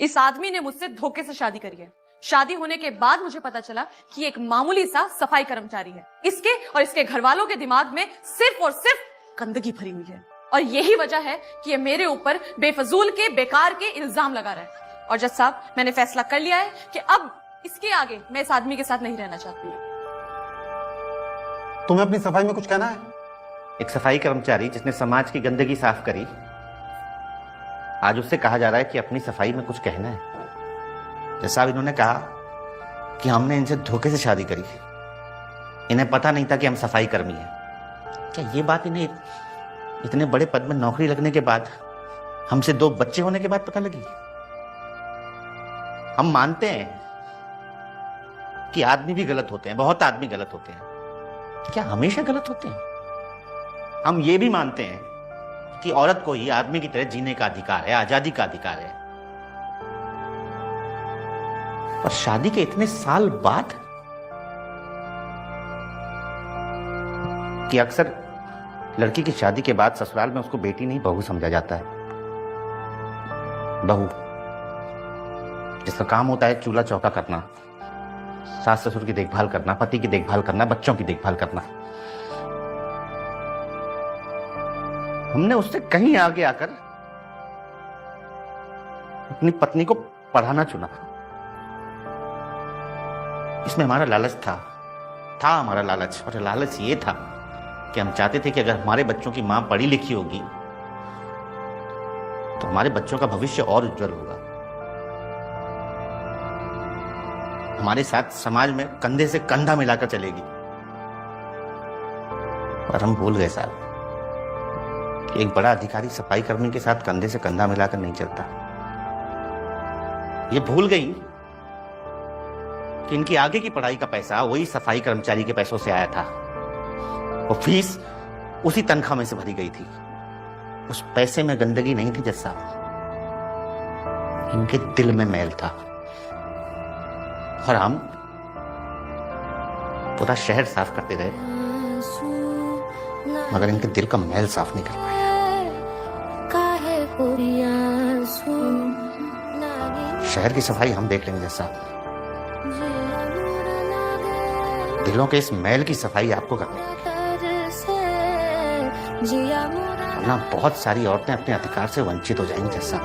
इस आदमी ने मुझसे धोखे से शादी करी है। शादी होने के बाद मुझे पता चला कि एक मामूली सा सफाई कर्मचारी है। इसके और इसके घर वालों के दिमाग में सिर्फ और सिर्फ गंदगी भरी हुई है और यही वजह है कि ये मेरे ऊपर बेफजूल के बेकार के इल्जाम लगा रहा है। और जज साहब, मैंने फैसला कर लिया है कि अब इसके आगे मैं इस आदमी के साथ नहीं रहना चाहती हूँ। तुम्हें अपनी सफाई में कुछ कहना है? एक सफाई कर्मचारी जिसने समाज की गंदगी साफ करी, आज उससे कहा जा रहा है कि अपनी सफाई में कुछ कहना है। जैसा इन्होंने कहा कि हमने इनसे धोखे से शादी करी, इन्हें पता नहीं था कि हम सफाई कर्मी हैं। क्या ये बात इन्हें इतने बड़े पद में नौकरी लगने के बाद, हमसे 2 बच्चे होने के बाद पता लगी? हम मानते हैं कि आदमी भी गलत होते हैं, बहुत आदमी गलत होते हैं। क्या हमेशा गलत होते हैं? हम ये भी मानते हैं कि औरत को ही आदमी की तरह जीने का अधिकार है, आजादी का अधिकार है। और शादी के इतने साल बाद कि अक्सर लड़की की शादी के बाद ससुराल में उसको बेटी नहीं बहू समझा जाता है। बहू जिसका काम होता है चूल्हा चौका करना, सास ससुर की देखभाल करना, पति की देखभाल करना, बच्चों की देखभाल करना। हमने उससे कहीं आगे आकर अपनी पत्नी को पढ़ाना चुना। इसमें हमारा लालच था हमारा लालच। और लालच ये था कि हम चाहते थे कि अगर हमारे बच्चों की मां पढ़ी लिखी होगी तो हमारे बच्चों का भविष्य और उज्जवल होगा। हमारे साथ समाज में कंधे से कंधा मिलाकर चलेगी। और हम भूल गए साहब कि एक बड़ा अधिकारी सफाई कर्मी के साथ कंधे से कंधा मिलाकर नहीं चलता। ये भूल गई कि इनकी आगे की पढ़ाई का पैसा वही सफाई कर्मचारी के पैसों से आया था। वो फीस उसी तनख्वाह में से भरी गई थी। उस पैसे में गंदगी नहीं थी जैसा, इनके दिल में मैल था। और हम पूरा शहर साफ करते रहे मगर इनके दिल का मैल साफ नहीं कर पाए। शहर की सफाई हम देख लेंगे जैसा, दिलों के इस मैल की सफाई आपको करनी है। वरना बहुत सारी औरतें अपने अधिकार से वंचित हो जाएंगी जैसा।